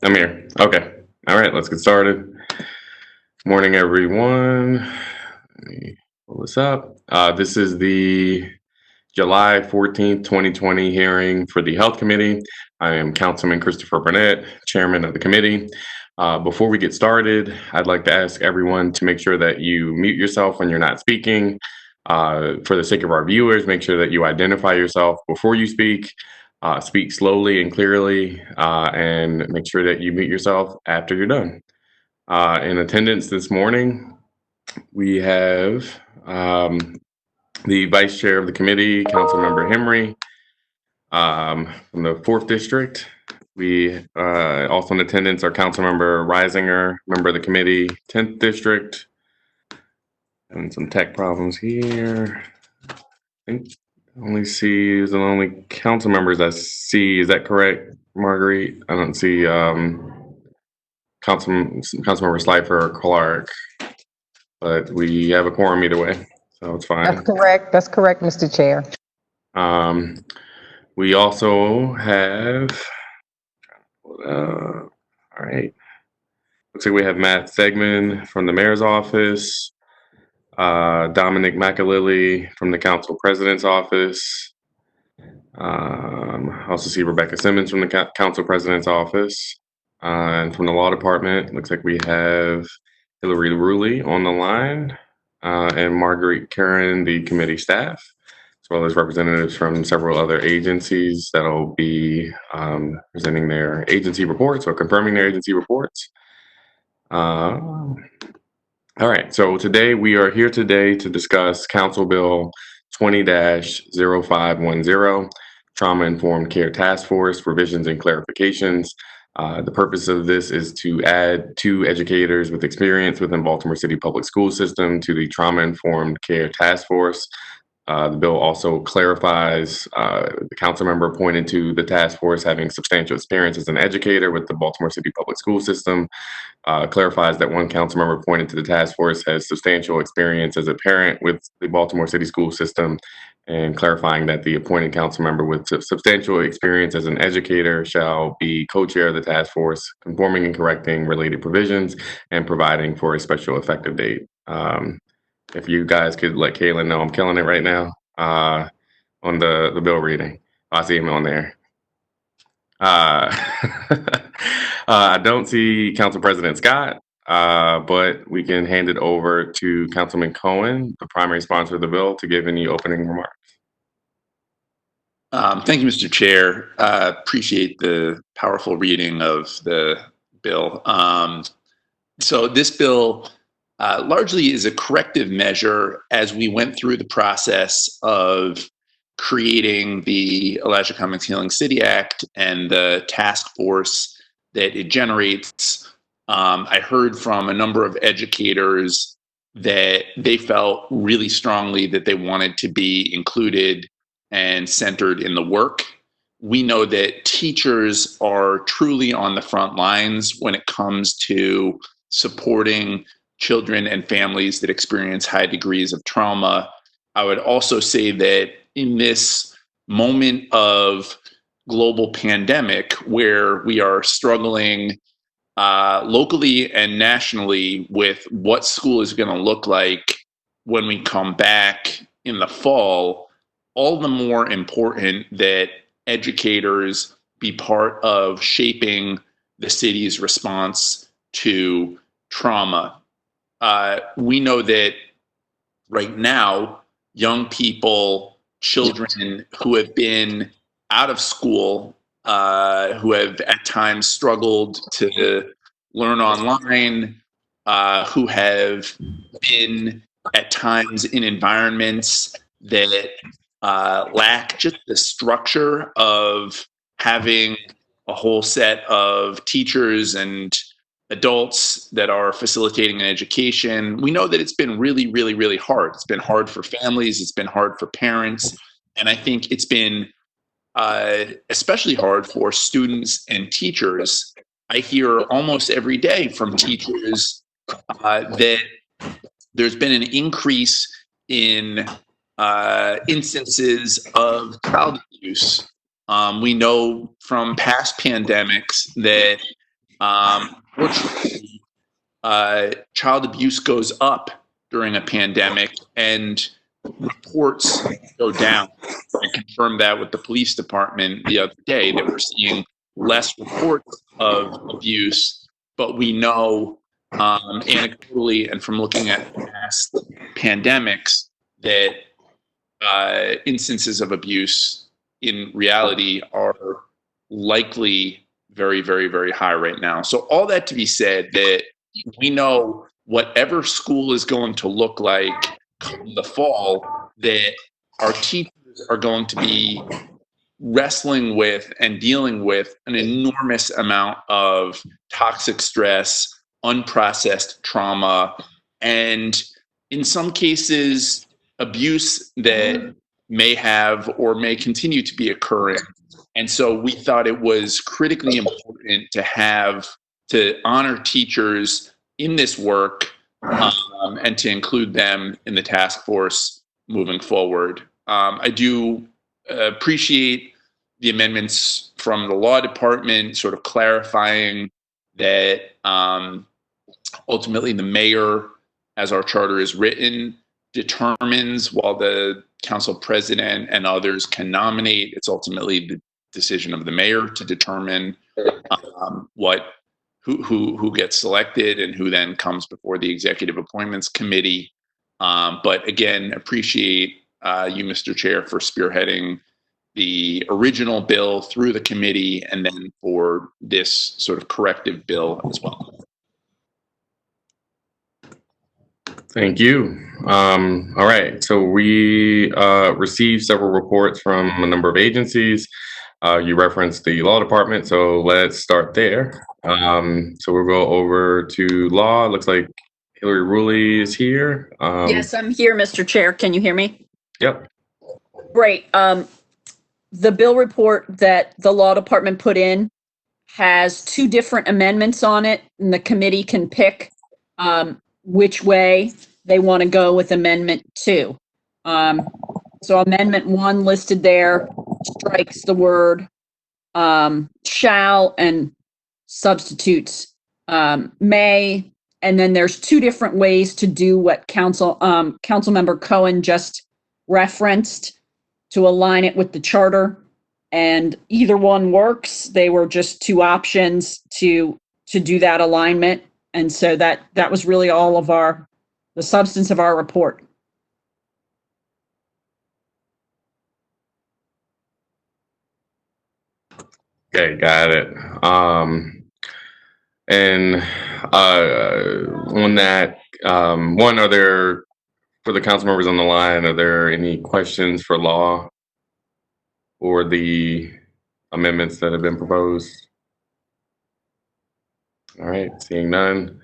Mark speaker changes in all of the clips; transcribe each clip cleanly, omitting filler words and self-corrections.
Speaker 1: I'm here. Okay. All right, let's get started. Morning, everyone. Let me pull this up. This is the July 14th, 2020 hearing for the Health Committee. I am Councilman Christopher Burnett, Chairman of the committee. Before we get started, I'd like to ask everyone to make sure that you mute yourself when you're not speaking. For the sake of our viewers, make sure that you identify yourself before you speak. Speak slowly and clearly, and make sure that you mute yourself after you're done. In attendance this morning, we have the Vice Chair of the committee, Councilmember Henry, from the 4th District. We also in attendance are Councilmember Reisinger, member of the committee, 10th District. And some tech problems here. I think I only see is the only council members I see. Is that correct, Marguerite? I don't see Councilmember Slifer or Clark, but we have a quorum either way, so it's
Speaker 2: That's
Speaker 1: fine.
Speaker 2: correct. That's correct, Mr. Chair.
Speaker 1: We also have, all right. Looks like we have Matt Segman from the mayor's office, Dominic McAlilly from the council president's office. I also see Rebecca Simmons from the council president's office. And from the law department, looks like we have Hillary Ruley on the line, and Marguerite Karen, the committee staff, as well as representatives from several other agencies that'll be presenting their agency reports or confirming their agency reports. All right, so today we are here today to discuss Council Bill 20-0510, Trauma Informed Care Task Force, revisions and clarifications. The purpose of this is to add 2 educators with experience within Baltimore City Public School System to the Trauma Informed Care Task Force. The bill also clarifies the council member appointed to the task force having substantial experience as an educator with the Baltimore City Public School System. Clarifies that one council member appointed to the task force has substantial experience as a parent with the Baltimore City School System, and clarifying that the appointed council member with substantial experience as an educator shall be co-chair of the task force, conforming and correcting related provisions and providing for a special effective date. If you guys could let Kaylin know I'm killing it right now on the bill reading. I see him on there. I don't see Council President Scott, but we can hand it over to Councilman Cohen, the primary sponsor of the bill, to give any opening remarks.
Speaker 3: Thank you, Mr. Chair. Appreciate the powerful reading of the bill. So this bill largely is a corrective measure as we went through the process of creating the Elijah Cummings Healing City Act and the task force that it generates. I heard from a number of educators that they felt really strongly that they wanted to be included and centered in the work. We know that teachers are truly on the front lines when it comes to supporting children and families that experience high degrees of trauma. I would also say that in this moment of global pandemic where we are struggling locally and nationally with what school is going to look like when we come back in the fall, all the more important that educators be part of shaping the city's response to trauma. We know that right now, young people, children who have been out of school, who have at times struggled to learn online, who have been at times in environments that lack just the structure of having a whole set of teachers and adults that are facilitating an education. We know that it's been really, really, really hard. It's been hard for families. It's been hard for parents. And I think it's been especially hard for students and teachers. I hear almost every day from teachers that there's been an increase in instances of child abuse. We know from past pandemics that Fortunately, child abuse goes up during a pandemic and reports go down. I confirmed that with the police department the other day, that we're seeing less reports of abuse, but we know anecdotally and from looking at past pandemics that instances of abuse in reality are likely very, very, very high right now. So all that to be said, that we know whatever school is going to look like come the fall, that our teachers are going to be wrestling with and dealing with an enormous amount of toxic stress, unprocessed trauma, and in some cases, abuse that may have or may continue to be occurring. And so we thought it was critically important to honor teachers in this work and to include them in the task force moving forward. I do appreciate the amendments from the law department, sort of clarifying that ultimately the mayor, as our charter is written, determines, while the council president and others can nominate. It's ultimately the decision of the mayor to determine who gets selected and who then comes before the executive appointments committee. But again, appreciate you, Mr. Chair, for spearheading the original bill through the committee and then for this sort of corrective bill as well.
Speaker 1: Thank you. All right, so we received several reports from a number of agencies. You referenced the law department, so let's start there. So we'll go over to law. Looks like Hillary Ruley is here.
Speaker 4: Yes, I'm here, Mr. Chair. Can you hear me?
Speaker 1: Yep.
Speaker 4: Great. The bill report that the law department put in has two different amendments on it, and the committee can pick which way they want to go with amendment 2. So amendment 1 listed there strikes the word shall and substitutes may. And then there's two different ways to do what Councilmember Cohen just referenced to align it with the charter. And either one works. They were just two options to do that alignment. And so that was really all of the substance of our report.
Speaker 1: Okay, got it. And on that, are there, for the council members on the line, are there any questions for law or the amendments that have been proposed? All right, seeing none.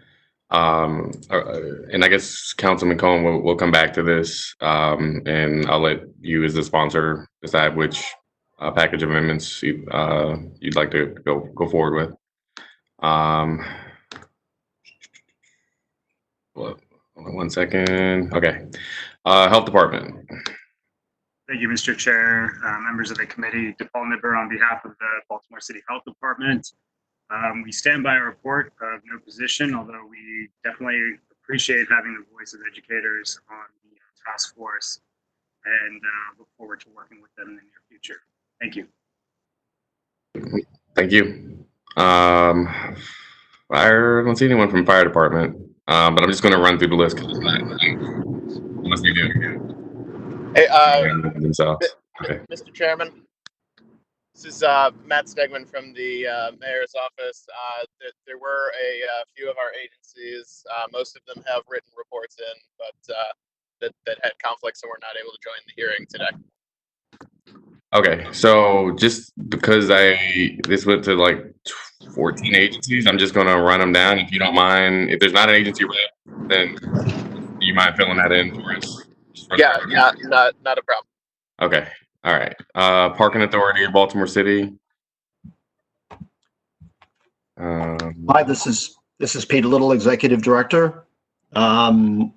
Speaker 1: And I guess Councilman Cohen will come back to this, and I'll let you as the sponsor decide which package of amendments you'd like to go forward with. Hold on 1 second. Okay. Health Department.
Speaker 5: Thank you, Mr. Chair, members of the committee. DePaul Nipper on behalf of the Baltimore City Health Department. We stand by our report of no position, although we definitely appreciate having the voice of educators on the task force and look forward to working with them in the near future. Thank you.
Speaker 1: Thank you. Fire, I don't see anyone from Fire Department, but I'm just going to run through the list unless you do.
Speaker 6: Hey,
Speaker 1: Okay.
Speaker 6: Mr. Chairman, this is Matt Stegman from the mayor's office. There were a few of our agencies, most of them have written reports in, but that had conflicts and were not able to join the hearing today.
Speaker 1: Okay, so just because this went to like 14 agencies, I'm just going to run them down. If you don't mind, if there's not an agency rep, then do you mind filling that in for us?
Speaker 6: Yeah, not a problem.
Speaker 1: Okay, all right. Parking Authority of Baltimore City.
Speaker 7: Hi, this is Peter Little, Executive Director. I'm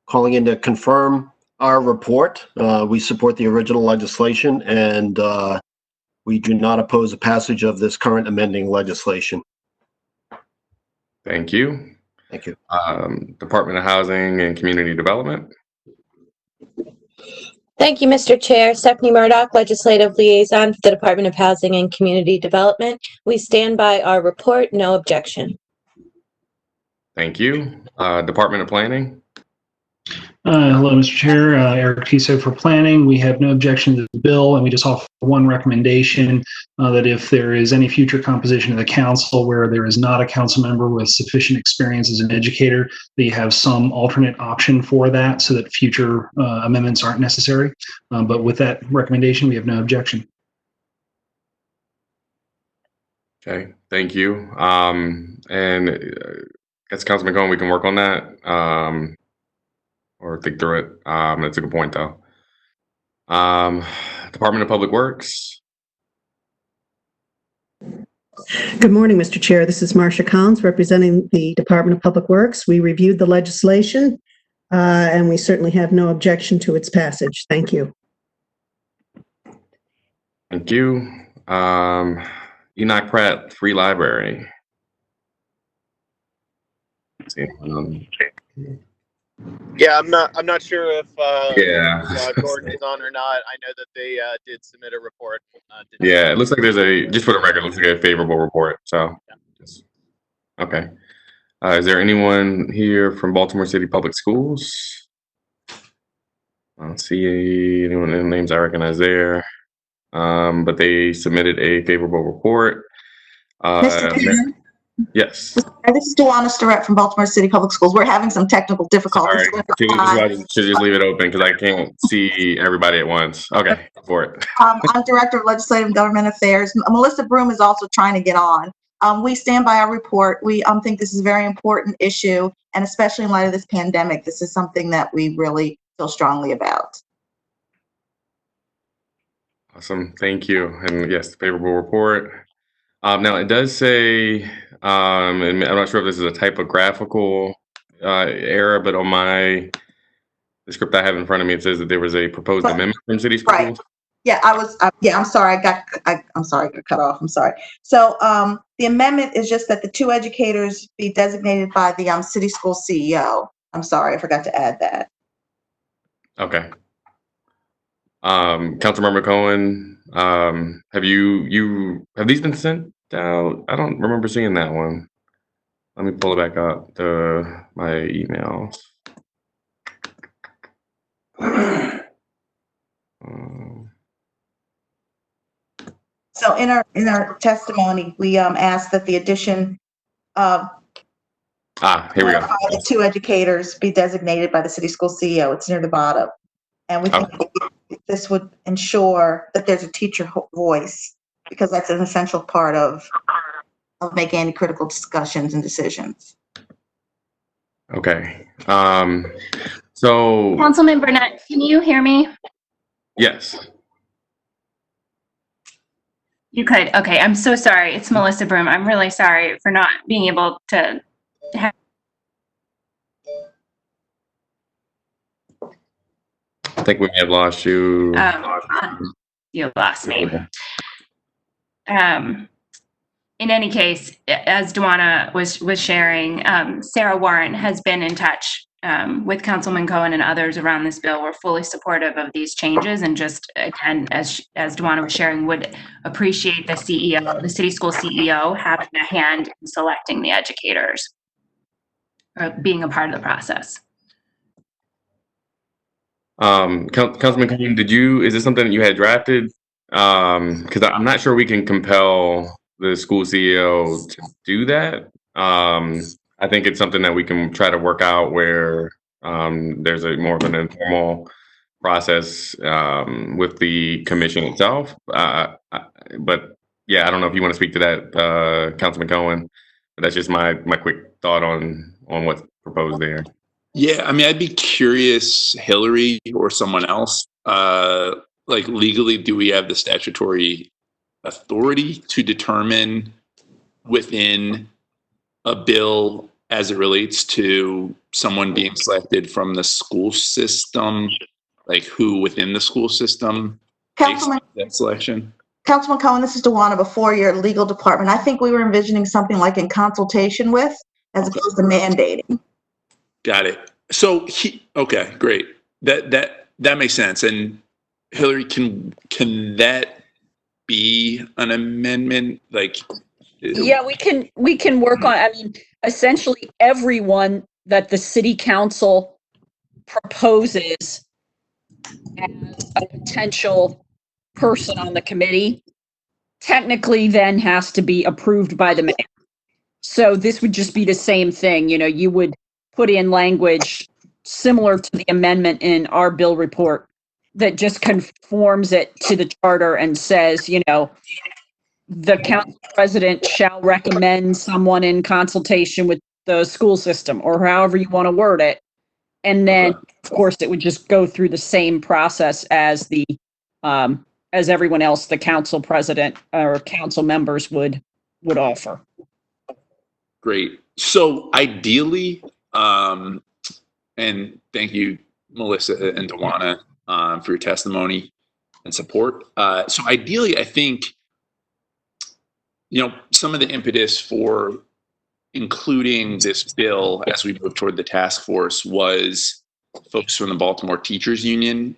Speaker 7: calling in to confirm our report. We support the original legislation, and we do not oppose the passage of this current amending legislation.
Speaker 1: Thank you.
Speaker 7: Thank you.
Speaker 1: Department of Housing and Community Development.
Speaker 8: Thank you, Mr. Chair. Stephanie Murdoch, Legislative Liaison for the Department of Housing and Community Development. We stand by our report. No objection.
Speaker 1: Thank you. Department of Planning.
Speaker 9: Hello, Mr. Chair. Eric Tiso for Planning. We have no objection to the bill, and we just offer one recommendation that if there is any future composition of the council where there is not a council member with sufficient experience as an educator, that you have some alternate option for that so that future amendments aren't necessary. But with that recommendation, we have no objection.
Speaker 1: Okay, thank you. And as Councilman Cohen, we can work on that. Or think through it. That's a good point, though. Department of Public Works.
Speaker 10: Good morning, Mr. Chair. This is Marcia Collins representing the Department of Public Works. We reviewed the legislation and we certainly have no objection to its passage. Thank you.
Speaker 1: Thank you. Enoch Pratt, Free Library. Let's see.
Speaker 6: Yeah, I'm not sure if
Speaker 1: Yeah.
Speaker 6: Gordon is on or not. I know that they did submit a report.
Speaker 1: Yeah, it looks like there's just for the record, it looks like a favorable report. So, okay. Is there anyone here from Baltimore City Public Schools? I don't see anyone in names I recognize there. But they submitted a favorable report.
Speaker 11: Mr. Chair?
Speaker 1: Yes.
Speaker 11: This is Dewana Starrett from Baltimore City Public Schools. We're having some technical difficulties.
Speaker 1: Should just leave it open because I can't see everybody at once. Okay, go for it.
Speaker 11: I'm Director of Legislative and Government Affairs. Melissa Broom is also trying to get on. We stand by our report. We think this is a very important issue, and especially in light of this pandemic, this is something that we really feel strongly about.
Speaker 1: Awesome, thank you. And yes, favorable report. Now it does say, and I'm not sure if this is a typographical error, but on the script I have in front of me, it says that there was a proposed amendment from City Schools.
Speaker 11: Right. Yeah, I'm sorry. I'm sorry, I got cut off. I'm sorry. So the amendment is just that the two educators be designated by the city school CEO. I'm sorry, I forgot to add that.
Speaker 1: Okay. Councilmember Cohen, have these been sent out? I don't remember seeing that one. Let me pull it back up to my emails.
Speaker 11: So in our testimony, we asked that the addition of
Speaker 1: here we go.
Speaker 11: the two educators be designated by the city school CEO. It's near the bottom. And we think this would ensure that there's a teacher voice, because that's an essential part of making any critical discussions and decisions.
Speaker 1: Okay. So
Speaker 12: Councilman Burnett, can you hear me?
Speaker 1: Yes.
Speaker 12: You could. Okay. I'm so sorry. It's Melissa Broom. I'm really sorry for not being able to have.
Speaker 1: I think we may have lost you.
Speaker 12: You lost me. In any case, as Dewana was sharing, Sarah Warren has been in touch with Councilman Cohen and others around this bill. We're fully supportive of these changes, and just again, as Dewana was sharing, would appreciate the CEO, the city school CEO, having a hand in selecting the educators, or being a part of the process.
Speaker 1: Councilman Cohen, is this something that you had drafted? Because I'm not sure we can compel the school CEO to do that. I think it's something that we can try to work out where there's a more of an informal process with the commission itself. But yeah, I don't know if you want to speak to that, Councilman Cohen. But that's just my quick thought on what's proposed there.
Speaker 3: Yeah, I mean, I'd be curious, Hillary or someone else, like legally, do we have the statutory authority to determine within a bill as it relates to someone being selected from the school system, like who within the school system makes that selection?
Speaker 11: Councilman Cohen, this is Dewana before your legal department. I think we were envisioning something like in consultation with as opposed to mandating.
Speaker 3: Got it. So okay, great. That makes sense. And Hillary, can that be an amendment? Like,
Speaker 4: Yeah, we can work on, I mean, essentially everyone that the city council proposes as a potential person on the committee technically then has to be approved by the mayor. So this would just be the same thing, you would put in language similar to the amendment in our bill report that just conforms it to the charter and says, the council president shall recommend someone in consultation with the school system, or however you want to word it. And then, of course, it would just go through the same process as as everyone else, the council president or council members would offer.
Speaker 3: Great. So ideally, and thank you, Melissa and Dewana, for your testimony and support. So ideally, I think, some of the impetus for including this bill as we move toward the task force was folks from the Baltimore Teachers Union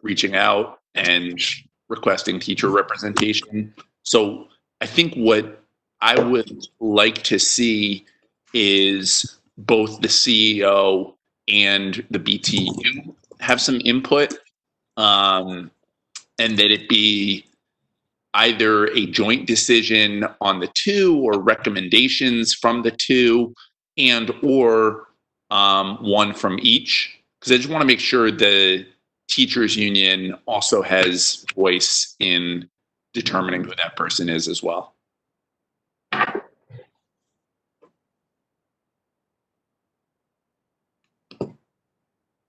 Speaker 3: reaching out and requesting teacher representation. So I think what I would like to see is both the CEO and the BTU have some input, and that it be either a joint decision on the two or recommendations from the two, and or one from each. Because I just want to make sure the teachers union also has voice in determining who that person is as well.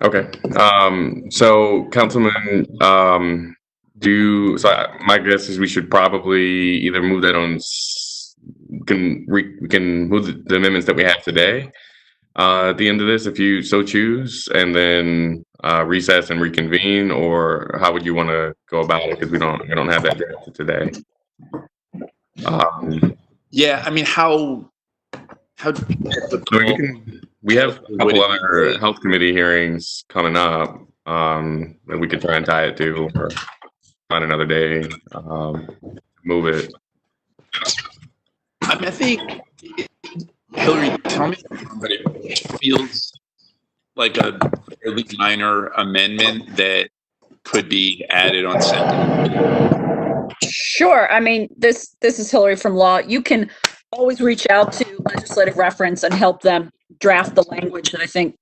Speaker 1: Okay. So Councilman, my guess is we should probably either move that on. We can move the amendments that we have today at the end of this, if you so choose, and then recess and reconvene, or how would you want to go about it? Because we don't have that drafted today.
Speaker 3: Yeah, I mean, how
Speaker 1: we have a couple other health committee hearings coming up that we could try and tie it to, or find another day, move it.
Speaker 3: I mean, I think, Hillary, tell me, but it feels like a fairly minor amendment that could be added on second.
Speaker 4: Sure. I mean, this is Hillary from Law. You can always reach out to legislative reference and help them draft the language that I think,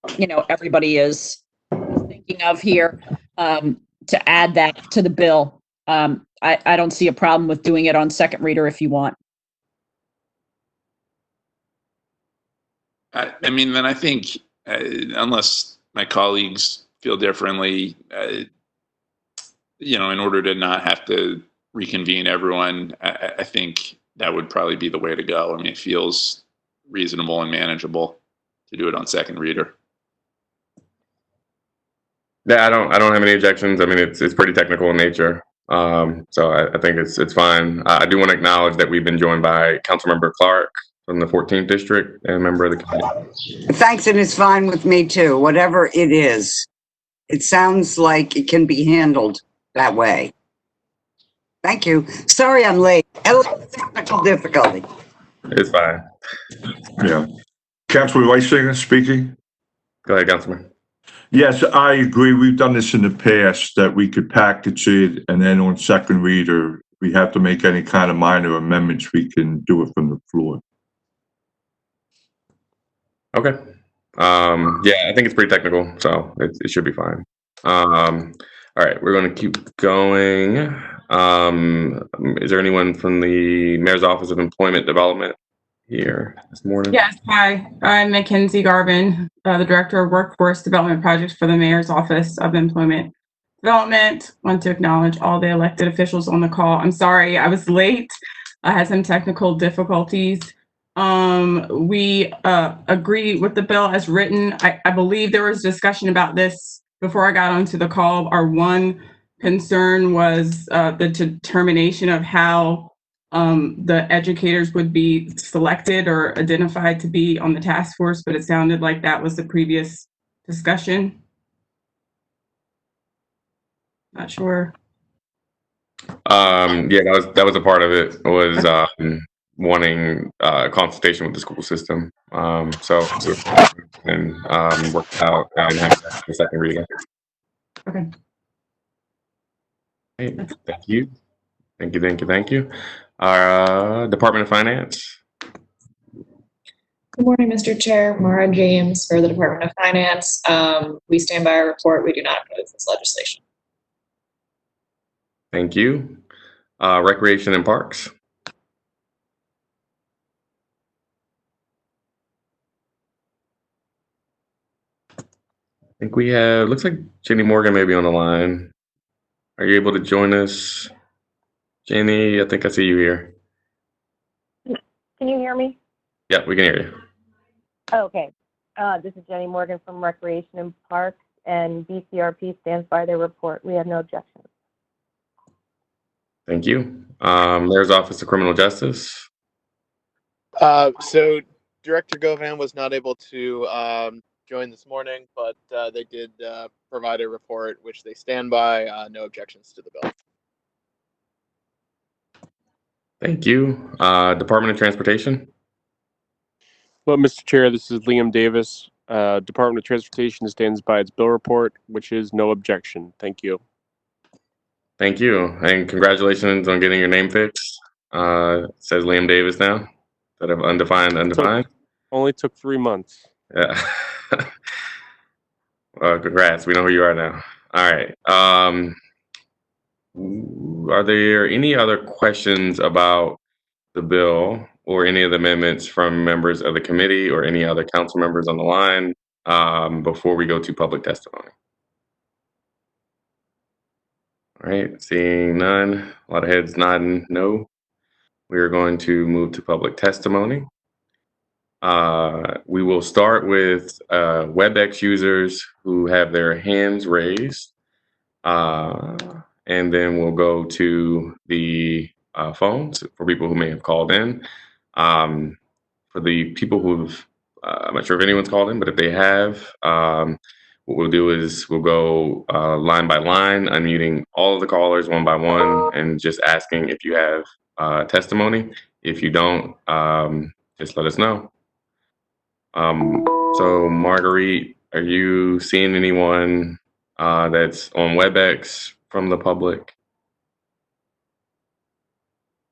Speaker 4: everybody is thinking of here, to add that to the bill. I don't see a problem with doing it on second reader if you want.
Speaker 3: I mean, then I think, unless my colleagues feel differently, in order to not have to reconvene everyone, I think that would probably be the way to go. I mean, it feels reasonable and manageable to do it on second reader.
Speaker 1: Yeah, I don't have any objections. I mean, it's pretty technical in nature. So I think it's fine. I do want to acknowledge that we've been joined by Councilmember Clark from the 14th District and a member of the committee.
Speaker 13: Thanks, and it's fine with me too. Whatever it is, it sounds like it can be handled that way. Thank you. Sorry I'm late. A little technical difficulty.
Speaker 1: It's fine.
Speaker 14: Yeah. Councilman Reisinger speaking.
Speaker 1: Go ahead, Councilman.
Speaker 14: Yes, I agree. We've done this in the past, that we could package it, and then on second reader, if we have to make any kind of minor amendments, we can do it from the floor.
Speaker 1: Okay. Yeah, I think it's pretty technical, so it should be fine. All right, we're going to keep going. Is there anyone from the Mayor's Office of Employment Development here this morning?
Speaker 15: Yes, hi. I'm Mackenzie Garvin, the Director of Workforce Development Projects for the Mayor's Office of Employment Development. Want to acknowledge all the elected officials on the call. I'm sorry I was late. I had some technical difficulties. We agree with the bill as written. I believe there was discussion about this before I got onto the call. Our one concern was the determination of how the educators would be selected or identified to be on the task force, but it sounded like that was the previous discussion. Not sure.
Speaker 1: Yeah, that was a part of it, was wanting consultation with the school system. So and worked out and have the second reading.
Speaker 15: Okay.
Speaker 1: Hey, thank you. Thank you. Our Department of Finance.
Speaker 16: Good morning, Mr. Chair. Mara James for the Department of Finance. We stand by our report. We do not oppose this legislation.
Speaker 1: Thank you. Recreation and Parks. I think we have, looks like Jenny Morgan may be on the line. Are you able to join us? Jenny, I think I see you here.
Speaker 17: Can you hear me?
Speaker 1: Yeah, we can hear you.
Speaker 17: Okay. This is Jenny Morgan from Recreation and Parks, and BCRP stands by their report. We have no objections.
Speaker 1: Thank you. Mayor's Office of Criminal Justice.
Speaker 6: So Director Govan was not able to join this morning, but they did provide a report, which they stand by. No objections to the bill.
Speaker 1: Thank you. Department of Transportation.
Speaker 18: Well, Mr. Chair, this is Liam Davis. Department of Transportation stands by its bill report, which is no objection. Thank you.
Speaker 1: Thank you. And congratulations on getting your name fixed. It says Liam Davis now, instead of undefined.
Speaker 18: Only took 3 months.
Speaker 1: Yeah. Congrats. We know who you are now. All right. Are there any other questions about the bill or any of the amendments from members of the committee or any other council members on the line before we go to public testimony? All right, seeing none, a lot of heads nodding no. We are going to move to public testimony. We will start with WebEx users who have their hands raised. And then we'll go to the phones for people who may have called in. For the people who've, I'm not sure if anyone's called in, but if they have, what we'll do is we'll go line by line, unmuting all of the callers one by one, and just asking if you have testimony. If you don't, just let us know. So Marguerite, are you seeing anyone that's on WebEx from the public?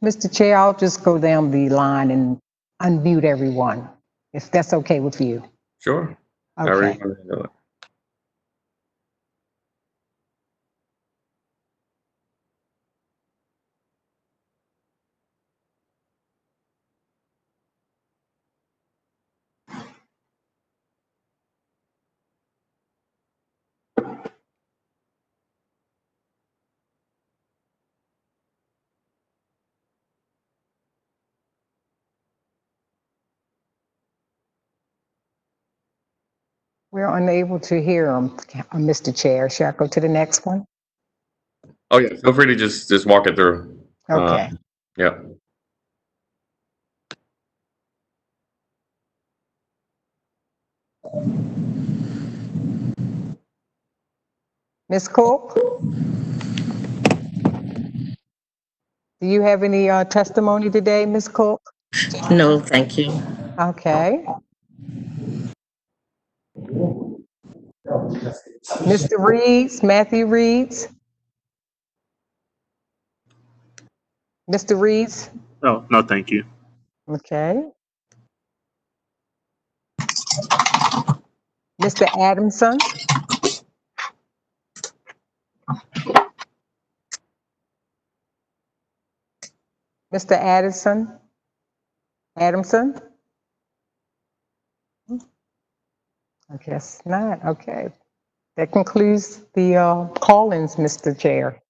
Speaker 2: Mr. Chair, I'll just go down the line and unmute everyone, if that's okay with you.
Speaker 1: Sure.
Speaker 2: Okay. We're unable to hear him, Mr. Chair. Shall I go to the next one?
Speaker 1: Oh yeah, feel free to just walk it through.
Speaker 2: Okay.
Speaker 1: Yeah.
Speaker 2: Ms. Cook? Do you have any testimony today, Ms. Cook?
Speaker 19: No, thank you.
Speaker 2: Okay. Mr. Reeds, Matthew Reeds? Mr. Reeds?
Speaker 5: Oh, no, thank you.
Speaker 2: Okay. Mr. Adamson? Mr. Adamson? I guess not. Okay. That concludes the call-ins, Mr. Chair.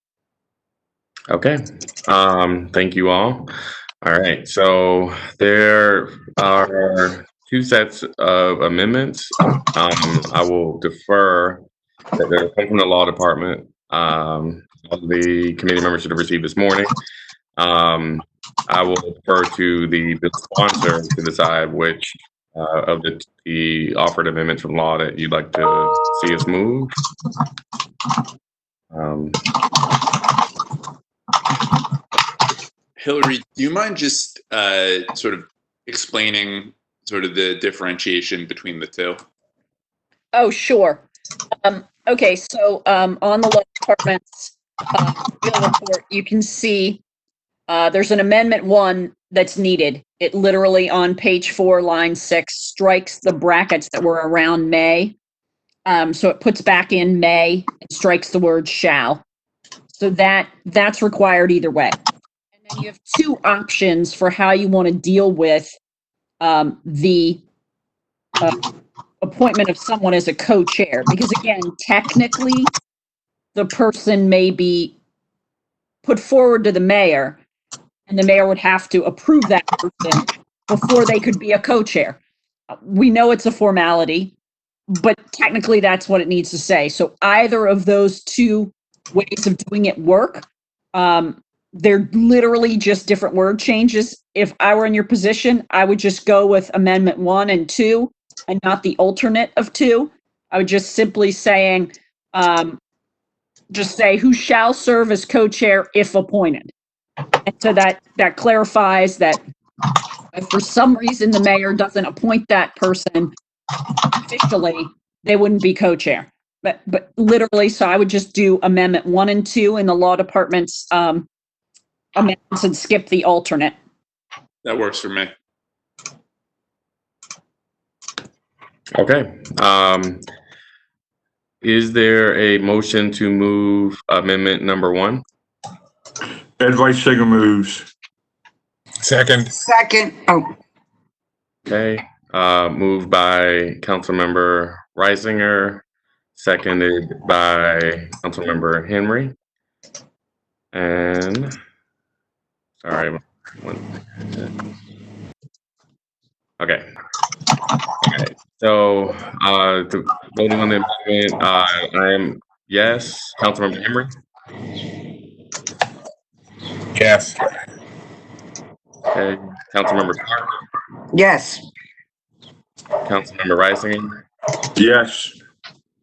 Speaker 1: Okay. Thank you all. All right. So there are two sets of amendments. I will defer that they're from the law department. All the committee members should have received this morning. I will defer to the bill sponsor to decide which of the offered amendments from law that you'd like to see us move.
Speaker 3: Hillary, do you mind just sort of explaining sort of the differentiation between the two?
Speaker 4: Oh, sure. Okay, so on the law department's bill report, you can see there's an amendment 1 that's needed. It literally on page 4, line 6, strikes the brackets that were around may. So it puts back in may and strikes the word shall. So that's required either way. And then you have 2 options for how you want to deal with the appointment of someone as a co-chair, because again, technically, the person may be put forward to the mayor, and the mayor would have to approve that person before they could be a co-chair. We know it's a formality, but technically that's what it needs to say. So either of those 2 ways of doing it work. They're literally just different word changes. If I were in your position, I would just go with amendment 1 and 2 and not the alternate of 2. I would just simply saying, just say who shall serve as co-chair if appointed. And so that clarifies that if for some reason the mayor doesn't appoint that person officially, they wouldn't be co-chair. But literally, so I would just do amendment 1 and 2 in the law department's amendments and skip the alternate.
Speaker 3: That works for me.
Speaker 1: Okay. Is there a motion to move amendment number 1?
Speaker 14: Ed Reisinger moves.
Speaker 13: Second. Oh,
Speaker 1: Okay. Moved by Councilmember Reisinger, seconded by Councilmember Henry. And sorry, okay. Okay. So the voting on the amendment, I am yes. Councilmember Henry.
Speaker 13: yes.
Speaker 1: Okay. Councilmember Clark.
Speaker 13: Yes.
Speaker 1: Councilmember Reisinger.
Speaker 14: Yes.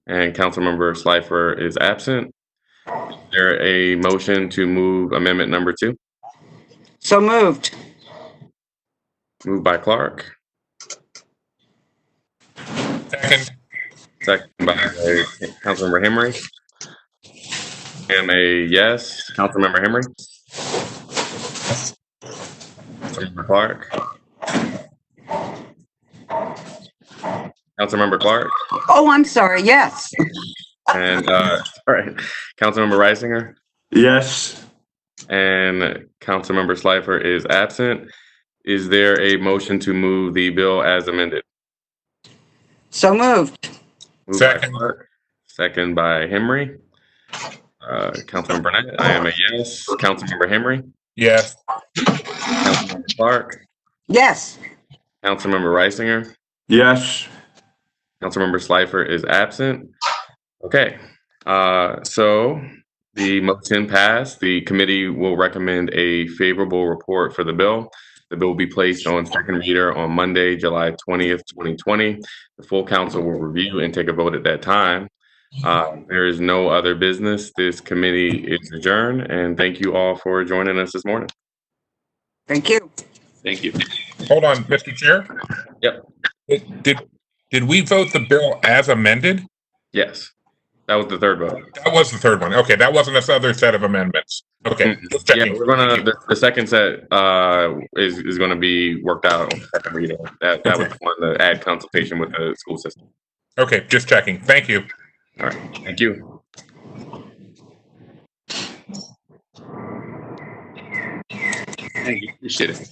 Speaker 1: And Councilmember Slifer is absent. Is there a motion to move amendment number 2?
Speaker 13: So moved.
Speaker 1: Moved by Clark. Second by Councilmember Henry. And a yes. Councilmember Henry. Councilmember Clark. Councilmember Clark.
Speaker 13: Oh, I'm sorry. Yes.
Speaker 1: And all right. Councilmember Reisinger.
Speaker 14: Yes.
Speaker 1: And Councilmember Slifer is absent. Is there a motion to move the bill as amended?
Speaker 13: So moved.
Speaker 1: Moved by Clark, second by Henry. Councilmember Burnett, I am a yes. Councilmember Henry.
Speaker 13: Yes.
Speaker 1: Councilmember Clark.
Speaker 13: Yes.
Speaker 1: Councilmember Reisinger.
Speaker 14: Yes.
Speaker 1: Councilmember Slifer is absent. Okay, so the motion passed. The committee will recommend a favorable report for the bill. The bill will be placed on second reader on Monday, July 20th, 2020. The full council will review and take a vote at that time. There is no other business. This committee is adjourned, and thank you all for joining us this morning.
Speaker 13: Thank you.
Speaker 3: Thank you.
Speaker 20: Hold on, Mr. Chair.
Speaker 1: Yep.
Speaker 20: Did we vote the bill as amended?
Speaker 1: Yes. That was the third vote.
Speaker 20: That was the third one. Okay, that wasn't this other set of amendments. Okay, just checking.
Speaker 1: Yeah, we're gonna the second set is gonna be worked out on the second reading. That was the one to add consultation with the school system.
Speaker 20: Okay, just checking. Thank you.
Speaker 1: All right, thank you.
Speaker 3: Thank you. Appreciate it.